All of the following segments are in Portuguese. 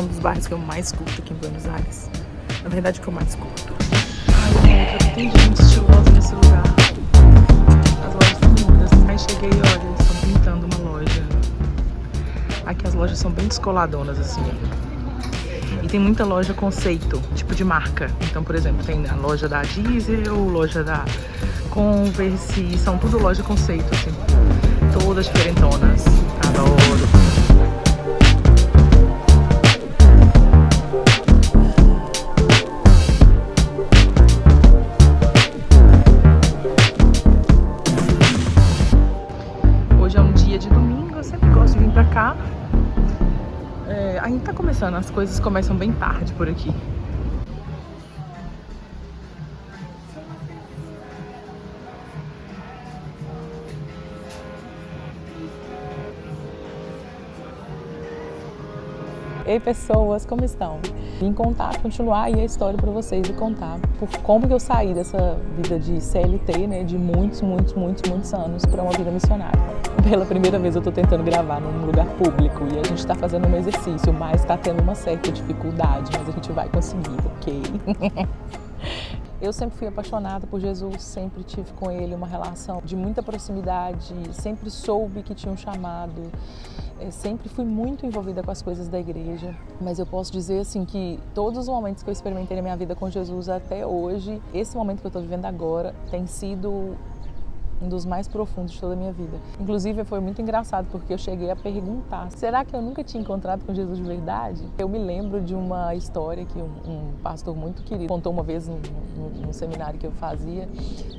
um dos bairros que eu mais curto aqui em Buenos Aires. Na verdade, o que eu mais curto. Ai, tem gente estilosa nesse lugar. As lojas são lindas. Aí cheguei, olha, eles estão pintando uma loja. Aqui as lojas são bem descoladonas, assim. E tem muita loja conceito, tipo de marca. Então, por exemplo, tem a loja da Diesel, loja da Converse, são tudo loja conceito, assim. Todas diferentonas. Adoro. Hoje é um dia de domingo, eu sempre gosto de vir pra cá. Ainda tá começando, as coisas começam bem tarde por aqui. Ei pessoas, como estão? Vim continuar aí a história para vocês e contar como que eu saí dessa vida de CLT, né, de muitos anos para uma vida missionária. Pela primeira vez eu tô tentando gravar num lugar público e a gente tá fazendo um exercício, mas tá tendo uma certa dificuldade, mas a gente vai conseguir, ok? Eu sempre fui apaixonada por Jesus, sempre tive com ele uma relação de muita proximidade, sempre soube que tinha um chamado, sempre fui muito envolvida com as coisas da igreja, mas eu posso dizer assim que todos os momentos que eu experimentei na minha vida com Jesus até hoje, esse momento que eu estou vivendo agora tem sido um dos mais profundos de toda a minha vida. Inclusive foi muito engraçado porque eu cheguei a perguntar, será que eu nunca tinha encontrado com Jesus de verdade? Eu me lembro de uma história que um pastor muito querido contou uma vez num seminário que eu fazia,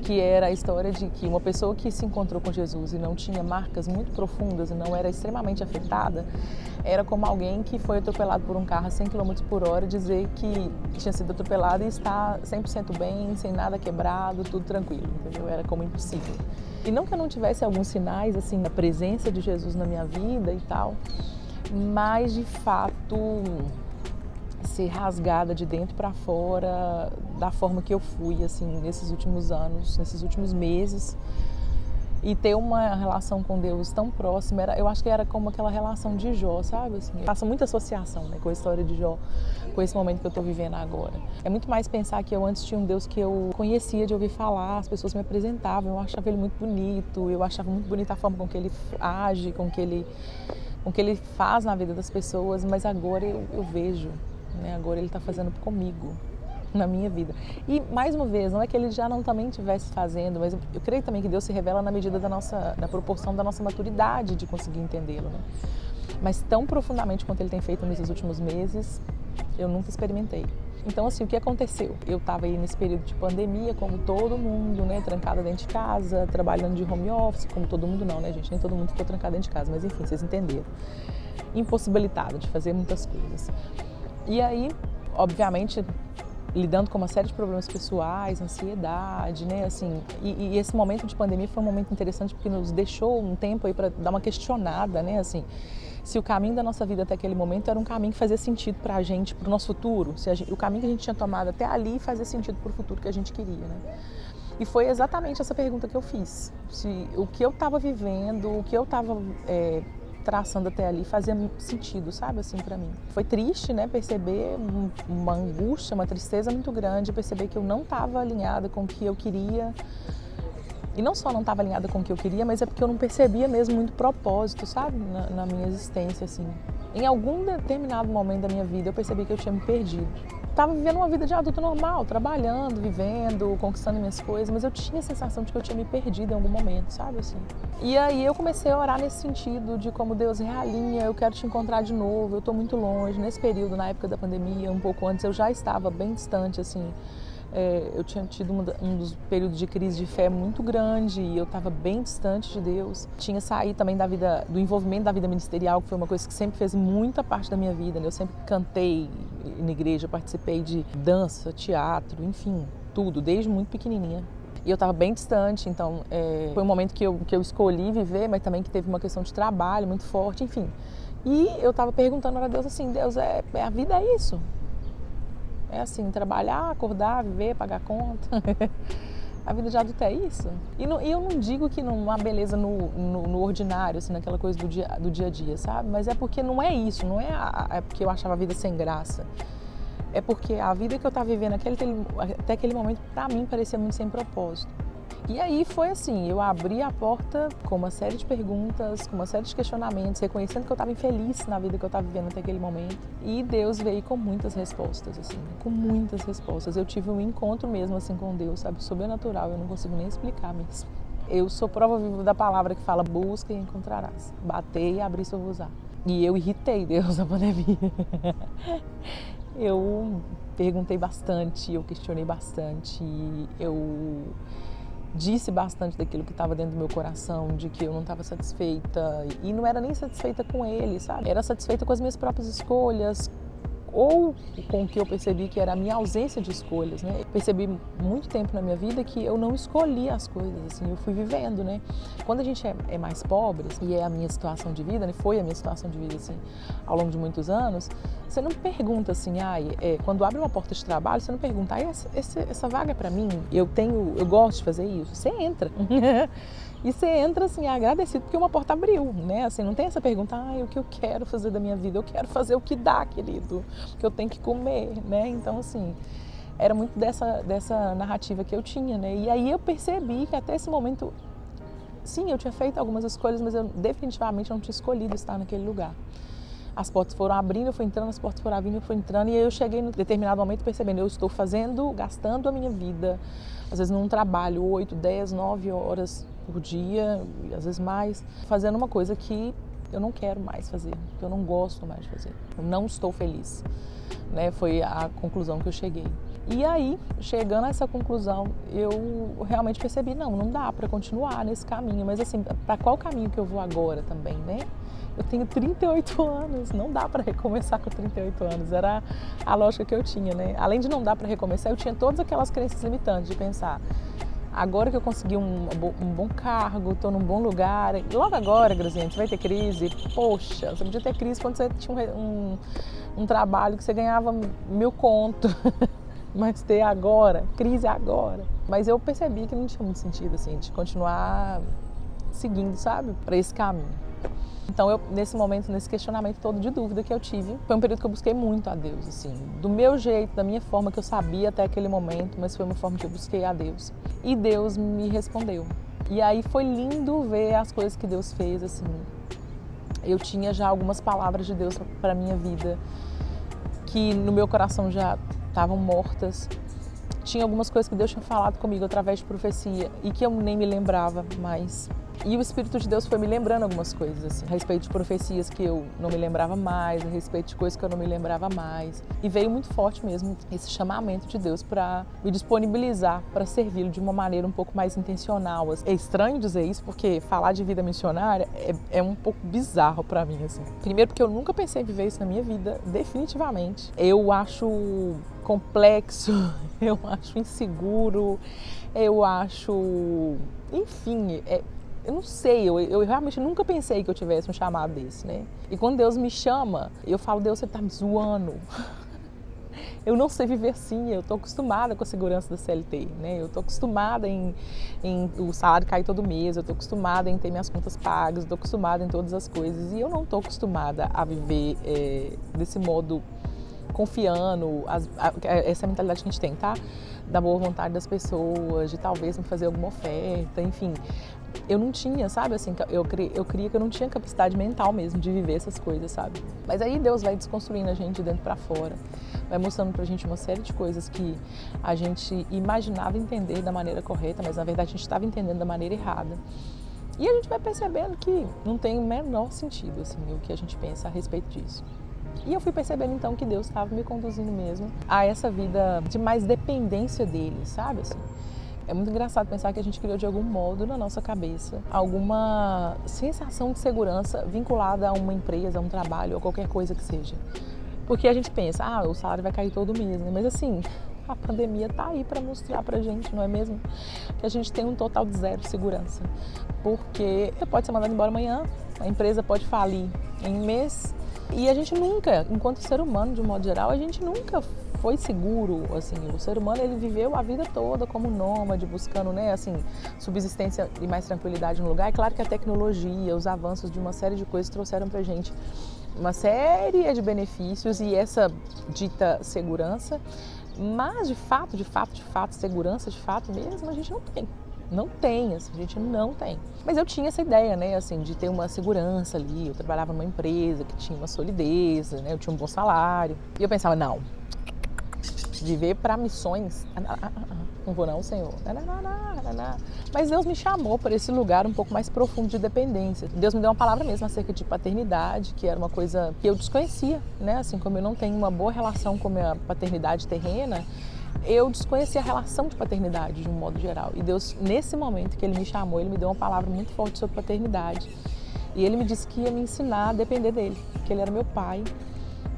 que era a história de que uma pessoa que se encontrou com Jesus e não tinha marcas muito profundas e não era extremamente afetada, era como alguém que foi atropelado por um carro a 100 km por hora dizer que tinha sido atropelado e está 100% bem, sem nada quebrado, tudo tranquilo, entendeu? Era como impossível. E não que eu não tivesse alguns sinais, assim, da presença de Jesus na minha vida e tal, mas, de fato, ser rasgada de dentro para fora da forma que eu fui, assim, nesses últimos anos, nesses últimos meses. E ter uma relação com Deus tão próxima, eu acho que era como aquela relação de Jó, sabe? Assim, eu faço muita associação, né, com a história de Jó, com esse momento que eu estou vivendo agora. É muito mais pensar que eu antes tinha um Deus que eu conhecia de ouvir falar, as pessoas me apresentavam, eu achava ele muito bonito, eu achava muito bonita a forma com que ele age, com que ele faz na vida das pessoas, mas agora eu vejo, né, agora ele está fazendo comigo, na minha vida. E, mais uma vez, não é que ele já não também estivesse fazendo, mas eu creio também que Deus se revela na medida na proporção da nossa maturidade de conseguir entendê-lo, né? Mas tão profundamente quanto ele tem feito nesses últimos meses, eu nunca experimentei. Então, assim, o que aconteceu? Eu estava aí nesse período de pandemia, como todo mundo, né, trancada dentro de casa, trabalhando de home office, como todo mundo não, né, gente? Nem todo mundo ficou trancado dentro de casa, mas enfim, vocês entenderam. Impossibilitada de fazer muitas coisas. E aí, obviamente, lidando com uma série de problemas pessoais, ansiedade, né, assim, e esse momento de pandemia foi um momento interessante porque nos deixou um tempo aí para dar uma questionada, né, assim, se o caminho da nossa vida até aquele momento era um caminho que fazia sentido para a gente, para o nosso futuro, se o caminho que a gente tinha tomado até ali fazia sentido para o futuro que a gente queria, né. E foi exatamente essa pergunta que eu fiz, se o que eu estava vivendo, o que eu estava traçando até ali fazia sentido, sabe, assim, para mim. Foi triste, né, perceber uma angústia, uma tristeza muito grande, perceber que eu não estava alinhada com o que eu queria. E não só não estava alinhada com o que eu queria, mas é porque eu não percebia mesmo muito propósito, sabe, na minha existência, assim. Em algum determinado momento da minha vida eu percebi que eu tinha me perdido. Estava vivendo uma vida de adulto normal, trabalhando, vivendo, conquistando minhas coisas, mas eu tinha a sensação de que eu tinha me perdido em algum momento, sabe, assim. E aí eu comecei a orar nesse sentido de como Deus realinha, eu quero te encontrar de novo, eu estou muito longe. Nesse período, na época da pandemia, um pouco antes, eu já estava bem distante, assim. Eu tinha tido um dos períodos de crise de fé muito grande e eu estava bem distante de Deus. Tinha saído também do envolvimento da vida ministerial, que foi uma coisa que sempre fez muita parte da minha vida, né? Eu sempre cantei na igreja, participei de dança, teatro, enfim, tudo, desde muito pequenininha. E eu estava bem distante, então foi um momento que eu escolhi viver, mas também que teve uma questão de trabalho muito forte, enfim. E eu estava perguntando para Deus assim, Deus, a vida é isso? É assim, trabalhar, acordar, viver, pagar conta. A vida de adulto é isso. E eu não digo que não há beleza no ordinário, assim, naquela coisa do dia a dia, sabe? Mas é porque não é isso, não é porque eu achava a vida sem graça. É porque a vida que eu estava vivendo até aquele momento, para mim, parecia muito sem propósito. E aí foi assim, eu abri a porta com uma série de perguntas, com uma série de questionamentos, reconhecendo que eu estava infeliz na vida que eu estava vivendo até aquele momento. E Deus veio com muitas respostas, assim, com muitas respostas. Eu tive um encontro mesmo assim com Deus, sabe, sobrenatural, eu não consigo nem explicar mesmo. Eu sou prova viva da palavra que fala, busca e encontrarás, bater e abrir, eu vou usar. E eu irritei Deus na pandemia. Eu perguntei bastante, eu questionei bastante, eu disse bastante daquilo que estava dentro do meu coração, de que eu não estava satisfeita, e não era nem satisfeita com ele, sabe? Era satisfeita com as minhas próprias escolhas, ou com o que eu percebi que era a minha ausência de escolhas, né? Eu percebi muito tempo na minha vida que eu não escolhi as coisas, assim, eu fui vivendo, né? Quando a gente é mais pobre, e é a minha situação de vida, né? Foi a minha situação de vida, assim, ao longo de muitos anos, você não pergunta assim, quando abre uma porta de trabalho, você não pergunta, essa vaga é para mim, eu gosto de fazer isso, você entra. E você entra assim, agradecido porque uma porta abriu, né? Assim, não tem essa pergunta, o que eu quero fazer da minha vida? Eu quero fazer o que dá, querido, que eu tenho que comer, né? Então, assim, era muito dessa narrativa que eu tinha, né? E aí eu percebi que até esse momento, sim, eu tinha feito algumas escolhas, mas eu definitivamente não tinha escolhido estar naquele lugar. As portas foram abrindo, eu fui entrando, as portas foram abrindo, eu fui entrando, e aí eu cheguei em determinado momento percebendo, eu estou gastando a minha vida, às vezes num trabalho, 8, 10, 9 horas por dia, às vezes mais, fazendo uma coisa que eu não quero mais fazer, que eu não gosto mais de fazer, eu não estou feliz, né? Foi a conclusão que eu cheguei. E aí, chegando a essa conclusão, eu realmente percebi, não dá para continuar nesse caminho, mas assim, para qual caminho que eu vou agora também, né? Eu tenho 38 anos, não dá para recomeçar com 38 anos, era a lógica que eu tinha, né? Além de não dar para recomeçar, eu tinha todas aquelas crenças limitantes de pensar, agora que eu consegui um bom cargo, estou num bom lugar, logo agora, Graziane, você vai ter crise? Poxa, você podia ter crise quando você tinha um trabalho que você ganhava 1.000 conto, mas ter agora, crise agora. Mas eu percebi que não tinha muito sentido, assim, de continuar seguindo, sabe, para esse caminho. Então, nesse momento, nesse questionamento todo de dúvida que eu tive, foi um período que eu busquei muito a Deus, assim, do meu jeito, da minha forma que eu sabia até aquele momento, mas foi uma forma que eu busquei a Deus. E Deus me respondeu. E aí foi lindo ver as coisas que Deus fez, assim. Eu tinha já algumas palavras de Deus para a minha vida, que no meu coração já estavam mortas. Tinha algumas coisas que Deus tinha falado comigo através de profecia e que eu nem me lembrava mais. E o Espírito de Deus foi me lembrando algumas coisas, assim, a respeito de profecias que eu não me lembrava mais, a respeito de coisas que eu não me lembrava mais. E veio muito forte mesmo esse chamamento de Deus para me disponibilizar para servi-lo de uma maneira um pouco mais intencional. É estranho dizer isso, porque falar de vida missionária é um pouco bizarro para mim, assim. Primeiro porque eu nunca pensei em viver isso na minha vida, definitivamente. Eu acho complexo, eu acho inseguro, eu acho... Enfim, eu não sei, eu realmente nunca pensei que eu tivesse um chamado desse, né? E quando Deus me chama, eu falo, Deus, você tá me zoando. Eu não sei viver assim, eu tô acostumada com a segurança da CLT, né? Eu tô acostumada em o salário cair todo mês, eu tô acostumada em ter minhas contas pagas, eu tô acostumada em todas as coisas. E eu não tô acostumada a viver desse modo, confiando, essa mentalidade que a gente tem, tá? Da boa vontade das pessoas, de talvez me fazer alguma oferta, enfim. Eu não tinha, sabe, assim, eu creia que eu não tinha capacidade mental mesmo de viver essas coisas, sabe? Mas aí Deus vai desconstruindo a gente de dentro pra fora, vai mostrando pra gente uma série de coisas que a gente imaginava entender da maneira correta, mas na verdade a gente estava entendendo da maneira errada. E a gente vai percebendo que não tem o menor sentido, assim, o que a gente pensa a respeito disso. E eu fui percebendo então que Deus estava me conduzindo mesmo a essa vida de mais dependência dele, sabe, assim? É muito engraçado pensar que a gente criou de algum modo na nossa cabeça alguma sensação de segurança vinculada a uma empresa, a um trabalho, ou qualquer coisa que seja. Porque a gente pensa, o salário vai cair todo mês, né? Mas assim, a pandemia tá aí para mostrar pra gente, não é mesmo? Que a gente tem um total de zero segurança. Porque você pode ser mandado embora amanhã, a empresa pode falir em um mês. E a gente nunca, enquanto ser humano, de um modo geral, a gente nunca foi seguro, assim, o ser humano ele viveu a vida toda como nômade, buscando, né, assim, subsistência e mais tranquilidade no lugar. É claro que a tecnologia, os avanços de uma série de coisas trouxeram pra gente uma série de benefícios e essa dita segurança, mas de fato, segurança de fato mesmo, a gente não tem. Não tem, assim, a gente não tem. Mas eu tinha essa ideia, né, assim, de ter uma segurança ali. Eu trabalhava numa empresa que tinha uma solidez, né, eu tinha um bom salário. E eu pensava, não, viver para missões, não vou não, Senhor. Mas Deus me chamou para esse lugar um pouco mais profundo de dependência. Deus me deu uma palavra mesmo acerca de paternidade, que era uma coisa que eu desconhecia, né, assim, como eu não tenho uma boa relação com a minha paternidade terrena, eu desconhecia a relação de paternidade de um modo geral. E Deus, nesse momento que Ele me chamou, Ele me deu uma palavra muito forte sobre paternidade. E Ele me disse que ia me ensinar a depender dEle, que Ele era meu pai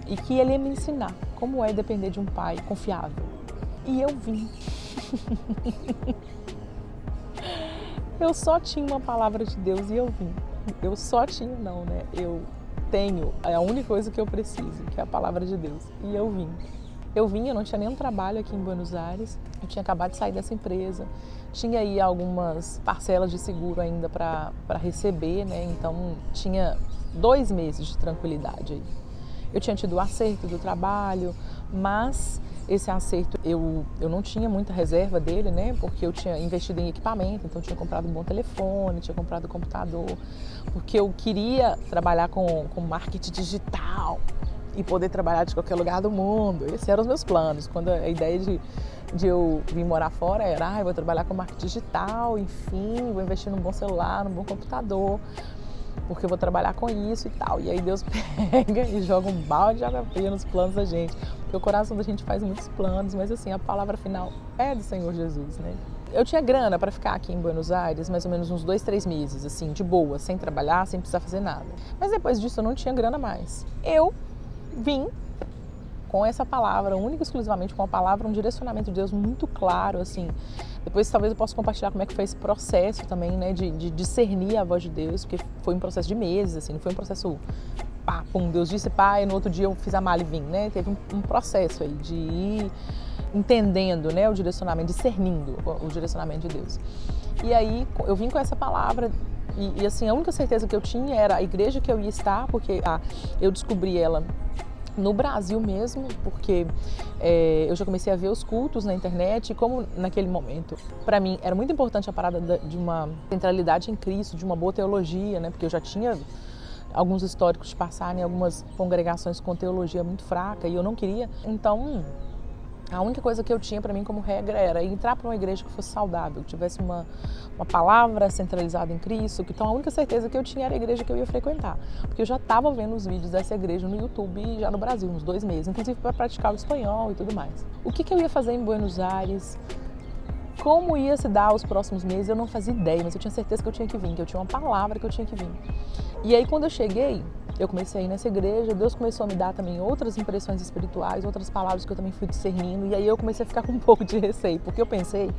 e que Ele ia me ensinar como é depender de um pai confiável. E eu vim. Eu só tinha uma palavra de Deus e eu vim. Eu só tinha, não, né? Eu tenho a única coisa que eu preciso, que é a palavra de Deus. E eu vim. Eu não tinha nenhum trabalho aqui em Buenos Aires, eu tinha acabado de sair dessa empresa, tinha aí algumas parcelas de seguro ainda para receber, né? Então tinha 2 meses de tranquilidade aí. Eu tinha tido o acerto do trabalho, mas esse acerto eu não tinha muita reserva dele, né? Porque eu tinha investido em equipamento, então eu tinha comprado um bom telefone, tinha comprado um computador, porque eu queria trabalhar com marketing digital e poder trabalhar de qualquer lugar do mundo. Esses eram os meus planos. Quando a ideia de eu vir morar fora era, eu vou trabalhar com marketing digital, enfim, vou investir num bom celular, num bom computador, porque eu vou trabalhar com isso e tal. E aí Deus pega e joga um balde de água fria nos planos da gente. Porque o coração da gente faz muitos planos, mas assim, a palavra final é do Senhor Jesus, né? Eu tinha grana para ficar aqui em Buenos Aires, mais ou menos uns 2, 3 meses, assim, de boa, sem trabalhar, sem precisar fazer nada. Mas depois disso eu não tinha grana mais. Eu vim com essa palavra, única e exclusivamente com a palavra, um direcionamento de Deus muito claro, assim. Depois talvez eu possa compartilhar como é que foi esse processo também, né, de discernir a voz de Deus, porque foi um processo de meses, assim, não foi um processo, pá, pum, Deus disse, pá, e no outro dia eu fiz a mala e vim, né, teve um processo aí de ir entendendo, né, o direcionamento, discernindo o direcionamento de Deus. E aí eu vim com essa palavra. E assim, a única certeza que eu tinha era a igreja que eu ia estar, porque eu descobri ela no Brasil mesmo, porque eu já comecei a ver os cultos na internet e como naquele momento, para mim, era muito importante a parada de uma centralidade em Cristo, de uma boa teologia, né? Porque eu já tinha alguns históricos de passar em algumas congregações com teologia muito fraca e eu não queria. Então, a única coisa que eu tinha para mim como regra era entrar para uma igreja que fosse saudável, que tivesse uma palavra centralizada em Cristo. Então a única certeza que eu tinha era a igreja que eu ia frequentar. Porque eu já estava vendo os vídeos dessa igreja no YouTube já no Brasil, uns 2 meses, inclusive para praticar o espanhol e tudo mais. O que eu ia fazer em Buenos Aires? Como ia se dar os próximos meses, eu não fazia ideia, mas eu tinha certeza que eu tinha que vir, que eu tinha uma palavra que eu tinha que vir. E aí quando eu cheguei, eu comecei a ir nessa igreja, Deus começou a me dar também outras impressões espirituais, outras palavras que eu também fui discernindo, e aí eu comecei a ficar com um pouco de receio, porque eu pensei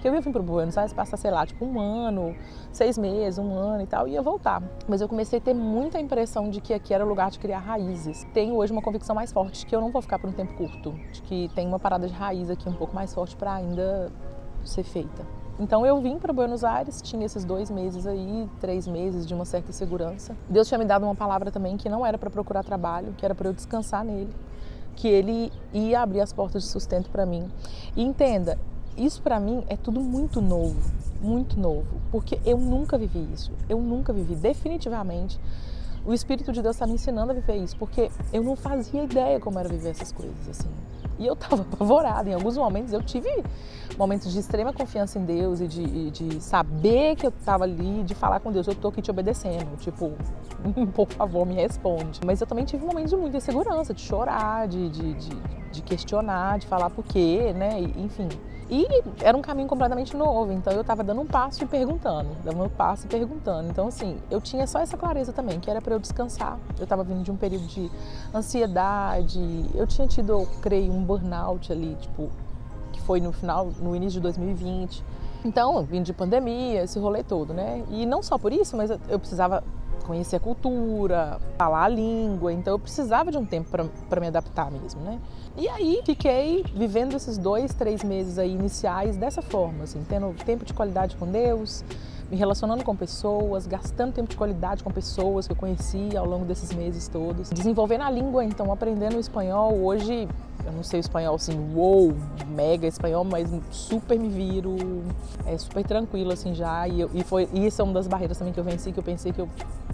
que eu ia vir para o Buenos Aires passar, sei lá, tipo 1 ano, 6 meses, 1 ano e tal, e ia voltar. Mas eu comecei a ter muita impressão de que aqui era o lugar de criar raízes. Tenho hoje uma convicção mais forte de que eu não vou ficar por um tempo curto, de que tem uma parada de raiz aqui um pouco mais forte para ainda ser feita. Então eu vim para Buenos Aires, tinha esses 2 meses aí, 3 meses de uma certa segurança. Deus tinha me dado uma palavra também que não era para procurar trabalho, que era para eu descansar nele, que Ele ia abrir as portas de sustento para mim. E entenda, isso para mim é tudo muito novo, porque eu nunca vivi isso, eu nunca vivi, definitivamente. O Espírito de Deus está me ensinando a viver isso, porque eu não fazia ideia como era viver essas coisas, assim. E eu estava apavorada. Em alguns momentos eu tive momentos de extrema confiança em Deus e de saber que eu estava ali, de falar com Deus, eu estou aqui te obedecendo, tipo, por favor, me responde. Mas eu também tive momentos de muita insegurança, de chorar, de questionar, de falar por quê, né, enfim. E era um caminho completamente novo, então eu estava dando um passo e perguntando, Então, assim, eu tinha só essa clareza também, que era para eu descansar. Eu estava vindo de um período de ansiedade, eu tinha tido, eu creio, um burnout ali, tipo, que foi no início de 2020. Então, vindo de pandemia, esse rolê todo, né? E não só por isso, mas eu precisava conhecer a cultura, falar a língua, então eu precisava de um tempo para me adaptar mesmo, né? E aí fiquei vivendo esses 2, 3 meses aí iniciais dessa forma, assim, tendo tempo de qualidade com Deus, me relacionando com pessoas, gastando tempo de qualidade com pessoas que eu conheci ao longo desses meses todos, desenvolvendo a língua, então aprendendo o espanhol. Hoje eu não sei o espanhol assim, mega espanhol, mas super me viro, é super tranquilo assim já, e isso é uma das barreiras também que eu venci, que eu pensei que eu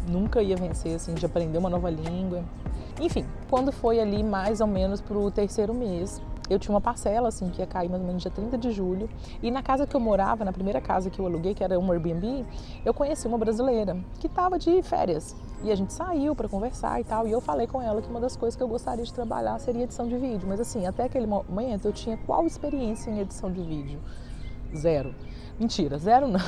nunca ia vencer, assim, de aprender uma nova língua. Enfim, quando foi ali mais ou menos pro 3º mês, eu tinha uma parcela, assim, que ia cair mais ou menos dia 30 de julho. E na casa que eu morava, na primeira casa que eu aluguei, que era um Airbnb, eu conheci uma brasileira que estava de férias. E a gente saiu para conversar e tal. E eu falei com ela que uma das coisas que eu gostaria de trabalhar seria edição de vídeo. Mas assim, até aquele momento eu tinha qual experiência em edição de vídeo? 0. Mentira, 0 não.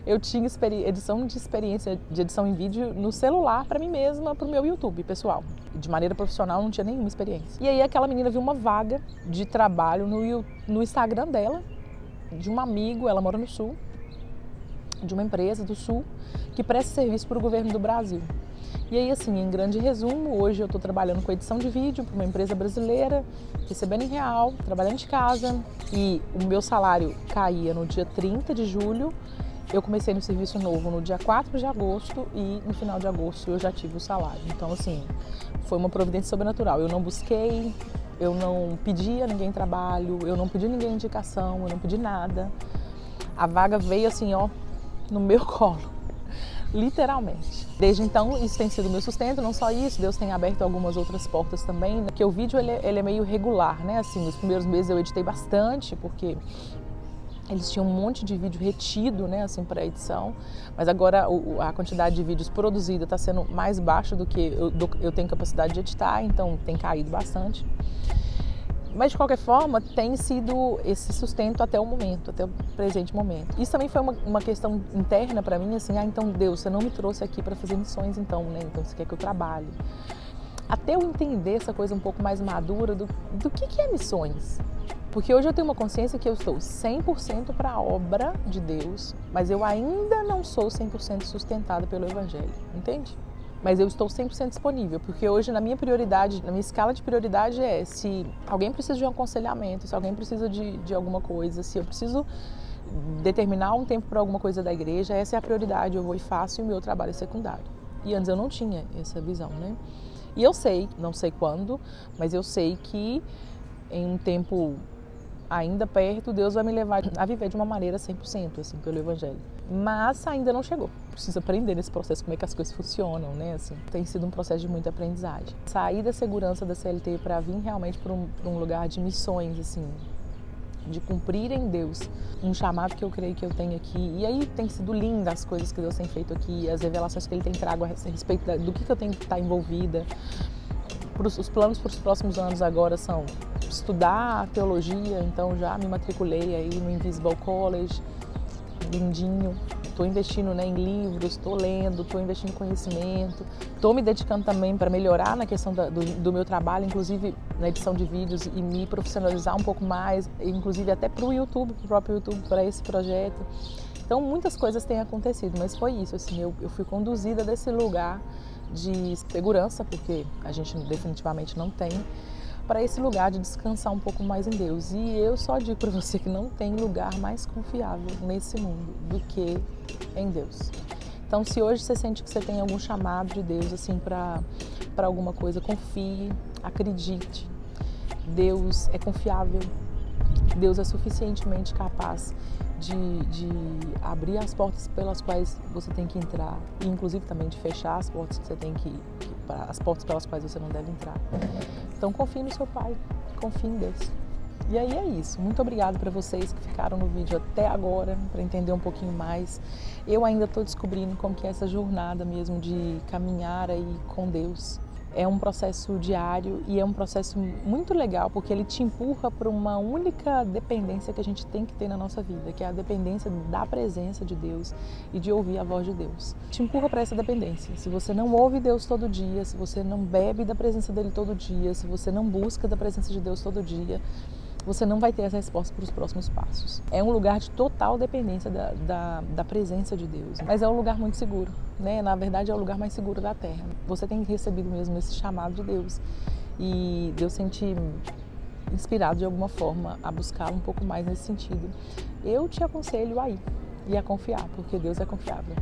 Eu tinha experiência de edição em vídeo no celular para mim mesma, para o meu YouTube pessoal. De maneira profissional não tinha nenhuma experiência. E aí aquela menina viu uma vaga de trabalho no Instagram dela, de um amigo, ela mora no Sul, de uma empresa do Sul, que presta serviço para o governo do Brasil. E aí, assim, em grande resumo, hoje eu estou trabalhando com edição de vídeo para uma empresa brasileira, recebendo em real, trabalhando de casa, e o meu salário caía no dia 30 de julho. Eu comecei no serviço novo no dia 4 de agosto e no final de agosto eu já tive o salário. Então, assim, foi uma providência sobrenatural. Eu não busquei, eu não pedi a ninguém trabalho, eu não pedi ninguém indicação, eu não pedi nada. A vaga veio assim, ó, no meu colo. Literalmente. Desde então, isso tem sido meu sustento, não só isso, Deus tem aberto algumas outras portas também, né? Porque o vídeo, ele é meio regular, né? Assim, nos primeiros meses eu editei bastante, porque eles tinham um monte de vídeo retido, né, assim, para edição, mas agora a quantidade de vídeos produzida está sendo mais baixa do que eu tenho capacidade de editar, então tem caído bastante. Mas, de qualquer forma, tem sido esse sustento até o momento, até o presente momento. Isso também foi uma questão interna para mim, assim, então, Deus, você não me trouxe aqui para fazer missões, então, né? Então, você quer que eu trabalhe. Até eu entender essa coisa um pouco mais madura do que é missões. Porque hoje eu tenho uma consciência que eu estou 100% para a obra de Deus, mas eu ainda não sou 100% sustentada pelo Evangelho, entende? Mas eu estou 100% disponível, porque hoje na minha prioridade, na minha escala de prioridade se alguém precisa de um aconselhamento, se alguém precisa de alguma coisa, se eu preciso determinar um tempo para alguma coisa da igreja, essa é a prioridade, eu vou e faço e o meu trabalho é secundário. E antes eu não tinha essa visão, né? E eu sei, não sei quando, mas eu sei que em um tempo ainda perto, Deus vai me levar a viver de uma maneira 100%, assim, pelo Evangelho. Mas ainda não chegou. Preciso aprender nesse processo como é que as coisas funcionam, né? Assim, tem sido um processo de muita aprendizagem. Sair da segurança da CLT para vir realmente para um lugar de missões, assim, de cumprir em Deus um chamado que eu creio que eu tenho aqui. E aí tem sido linda as coisas que Deus tem feito aqui, as revelações que Ele tem trago a respeito do que eu tenho que estar envolvida. Os planos para os próximos anos agora são estudar teologia, então já me matriculei aí no Invisible College, lindinho. Estou investindo, né, em livros, estou lendo, estou investindo em conhecimento, estou me dedicando também para melhorar na questão do meu trabalho, inclusive na edição de vídeos, e me profissionalizar um pouco mais, inclusive até para o YouTube, para o próprio YouTube, para esse projeto. Então muitas coisas têm acontecido, mas foi isso, assim, eu fui conduzida desse lugar de segurança, porque a gente definitivamente não tem, para esse lugar de descansar um pouco mais em Deus. E eu só digo para você que não tem lugar mais confiável nesse mundo do que em Deus. Então, se hoje você sente que você tem algum chamado de Deus assim para alguma coisa, confie, acredite. Deus é confiável, Deus é suficientemente capaz de abrir as portas pelas quais você tem que entrar e inclusive também de fechar as portas que você tem as portas pelas quais você não deve entrar. Então confie no seu Pai, confie em Deus. E aí é isso. Muito obrigada para vocês que ficaram no vídeo até agora, para entender um pouquinho mais. Eu ainda estou descobrindo como que é essa jornada mesmo de caminhar aí com Deus. É um processo diário e é um processo muito legal, porque ele te empurra para uma única dependência que a gente tem que ter na nossa vida, que é a dependência da presença de Deus e de ouvir a voz de Deus. Te empurra para essa dependência. Se você não ouve Deus todo dia, se você não bebe da presença dele todo dia, se você não busca da presença de Deus todo dia, você não vai ter essa resposta para os próximos passos. É um lugar de total dependência da presença de Deus, mas é um lugar muito seguro, né? Na verdade é o lugar mais seguro da terra. Você tem recebido mesmo esse chamado de Deus e Deus sente inspirado de alguma forma a buscar um pouco mais nesse sentido. Eu te aconselho a ir e a confiar, porque Deus é confiável.